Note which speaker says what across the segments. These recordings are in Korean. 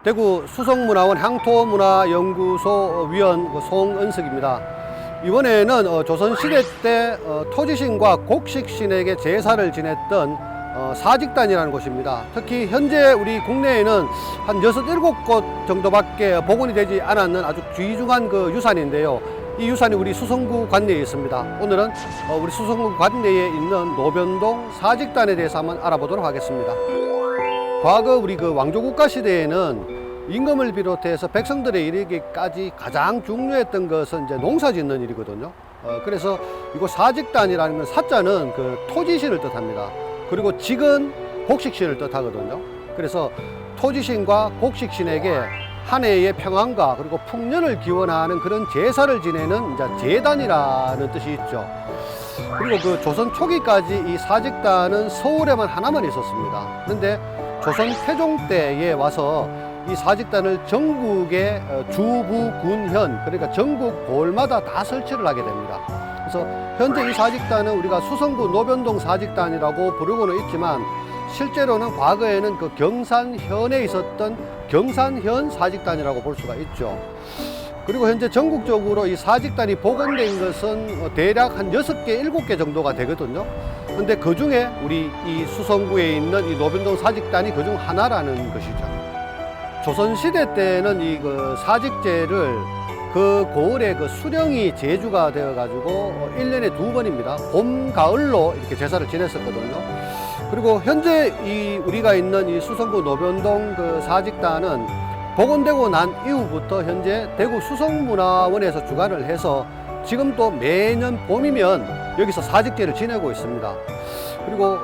Speaker 1: 대구 수성문화원 향토문화연구소 위원 송은석입니다. 이번에는 조선시대 때 토지신과 곡식신에게 제사를 지냈던 사직단이라는 곳입니다. 특히 현재 우리 국내에는 한 6, 7곳 정도밖에 복원이 되지 않았는 아주 귀중한 그 유산인데요. 이 유산이 우리 수성구 관내에 있습니다. 오늘은 우리 수성구 관내에 있는 노변동 사직단에 대해서 한번 알아보도록 하겠습니다. 과거 우리 그 왕조국가 시대에는 임금을 비롯해서 백성들에 이르기까지 가장 중요했던 것은 이제 농사 짓는 일이거든요. 그래서 이곳 사직단이라는 건 사자는 그 토지신을 뜻합니다. 그리고 직은 곡식신을 뜻하거든요. 그래서 토지신과 곡식신에게 한 해의 평안과 그리고 풍년을 기원하는 그런 제사를 지내는 이제 제단이라는 뜻이 있죠. 그리고 그 조선 초기까지 이 사직단은 서울에만 하나만 있었습니다. 그런데 조선 태종 때에 와서 이 사직단을 전국의 주부, 군현, 그러니까 전국 골마다 다 설치를 하게 됩니다. 그래서 현재 이 사직단은 우리가 수성구 노변동 사직단이라고 부르고는 있지만 실제로는 과거에는 그 경산현에 있었던 경산현 사직단이라고 볼 수가 있죠. 그리고 현재 전국적으로 이 사직단이 복원된 것은 대략 한 6개, 7개 정도가 되거든요. 근데 그 중에 우리 이 수성구에 있는 이 노변동 사직단이 그 중 하나라는 것이죠. 조선시대 때는 이 그 사직제를 그 고을에 그 수령이 제주가 되어가지고 1년에 2번입니다. 봄, 가을로 이렇게 제사를 지냈었거든요. 그리고 현재 이 우리가 있는 이 수성구 노변동 그 사직단은 복원되고 난 이후부터 현재 대구 수성문화원에서 주관을 해서 지금도 매년 봄이면 여기서 사직제를 지내고 있습니다. 그리고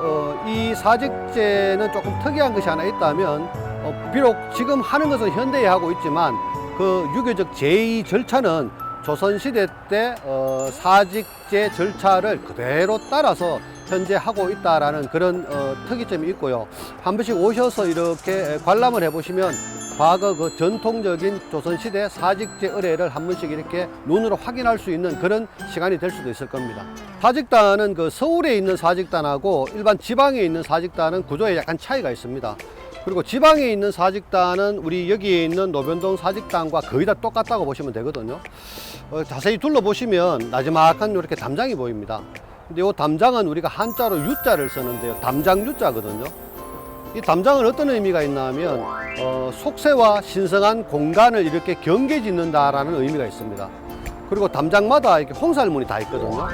Speaker 1: 이 사직제는 조금 특이한 것이 하나 있다면 비록 지금 하는 것은 현대에 하고 있지만 그 유교적 제2 절차는 조선시대 때 사직제 절차를 그대로 따라서 현재 하고 있다라는 그런 특이점이 있고요. 한 번씩 오셔서 이렇게 관람을 해보시면 과거 그 전통적인 조선시대 사직제 의례를 한 번씩 이렇게 눈으로 확인할 수 있는 그런 시간이 될 수도 있을 겁니다. 사직단은 그 서울에 있는 사직단하고 일반 지방에 있는 사직단은 구조에 약간 차이가 있습니다. 그리고 지방에 있는 사직단은 우리 여기에 있는 노변동 사직단과 거의 다 똑같다고 보시면 되거든요. 자세히 둘러보시면 나지막한 이렇게 담장이 보입니다. 근데 이 담장은 우리가 한자로 유자를 쓰는데요. 담장 유자거든요. 이 담장은 어떤 의미가 있나 하면 속세와 신성한 공간을 이렇게 경계 짓는다라는 의미가 있습니다. 그리고 담장마다 이렇게 홍살문이 다 있거든요.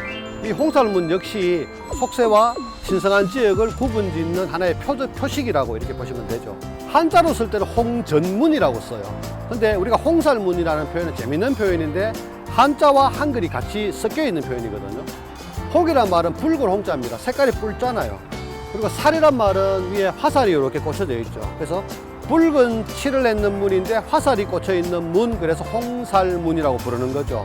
Speaker 1: 이 홍살문 역시 속세와 신성한 지역을 구분 짓는 하나의 표식이라고 이렇게 보시면 되죠. 한자로 쓸 때는 홍전문이라고 써요. 근데 우리가 홍살문이라는 표현은 재밌는 표현인데 한자와 한글이 같이 섞여 있는 표현이거든요. 홍이란 말은 붉은 홍자입니다. 색깔이 붉잖아요. 그리고 살이란 말은 위에 화살이 이렇게 꽂혀져 있죠. 그래서 붉은 칠을 냈는 문인데 화살이 꽂혀 있는 문, 그래서 홍살문이라고 부르는 거죠.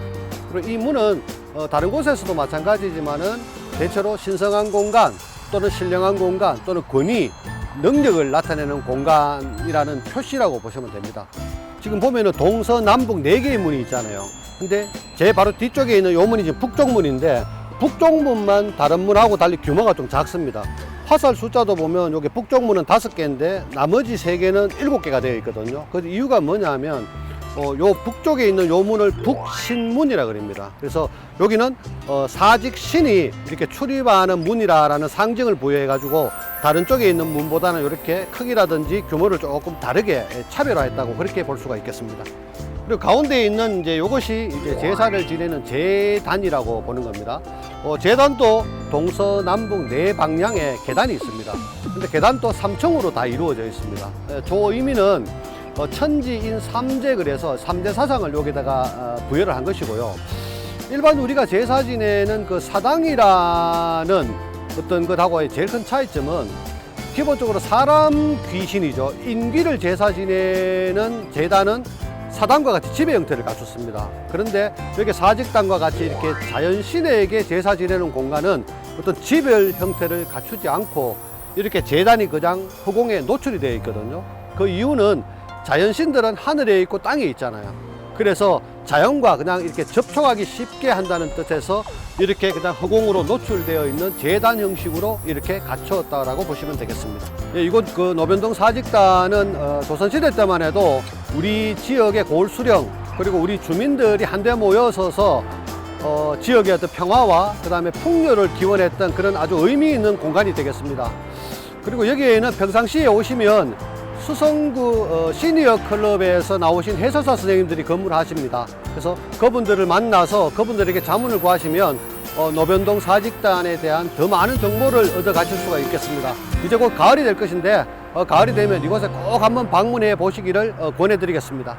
Speaker 1: 그리고 이 문은 다른 곳에서도 마찬가지지만은 대체로 신성한 공간 또는 신령한 공간 또는 권위, 능력을 나타내는 공간이라는 표시라고 보시면 됩니다. 지금 보면은 동서남북 4개의 문이 있잖아요. 근데 제 바로 뒤쪽에 있는 요 문이 지금 북쪽문인데 북쪽문만 다른 문하고 달리 규모가 좀 작습니다. 화살 숫자도 보면 여기 북쪽문은 5개인데 나머지 3개는 7개가 되어 있거든요. 그 이유가 뭐냐면 요 북쪽에 있는 요 문을 북신문이라 그럽니다. 그래서 여기는 사직신이 이렇게 출입하는 문이라는 상징을 부여해 가지고 다른 쪽에 있는 문보다는 이렇게 크기라든지 규모를 조금 다르게 차별화했다고 그렇게 볼 수가 있겠습니다. 그리고 가운데에 있는 이제 요것이 이제 제사를 지내는 제단이라고 보는 겁니다. 제단도 동서남북 4방향에 계단이 있습니다. 근데 계단도 3층으로 다 이루어져 있습니다. 저 의미는 천지인 삼재, 그래서 3대 사상을 여기다가 부여를 한 것이고요. 일반 우리가 제사 지내는 그 사당이라는 어떤 것하고의 제일 큰 차이점은 기본적으로 사람 귀신이죠. 인귀를 제사 지내는 제단은 사당과 같이 지배 형태를 갖췄습니다. 그런데 여기 사직단과 같이 이렇게 자연신에게 제사 지내는 공간은 어떤 지별 형태를 갖추지 않고 이렇게 제단이 그냥 허공에 노출이 되어 있거든요. 그 이유는 자연신들은 하늘에 있고 땅에 있잖아요. 그래서 자연과 그냥 이렇게 접촉하기 쉽게 한다는 뜻에서 이렇게 그냥 허공으로 노출되어 있는 재단 형식으로 이렇게 갖추었다라고 보시면 되겠습니다. 예, 이곳 그 노변동 사직단은 조선시대 때만 해도 우리 지역의 고을 수령 그리고 우리 주민들이 한데 모여서서 지역의 어떤 평화와 그 다음에 풍요를 기원했던 그런 아주 의미 있는 공간이 되겠습니다. 그리고 여기에는 평상시에 오시면 수성구 시니어 클럽에서 나오신 해설사 선생님들이 근무를 하십니다. 그래서 그분들을 만나서 그분들에게 자문을 구하시면 노변동 사직단에 대한 더 많은 정보를 얻어 가실 수가 있겠습니다. 이제 곧 가을이 될 것인데 가을이 되면 이곳에 꼭 한번 방문해 보시기를 권해 드리겠습니다.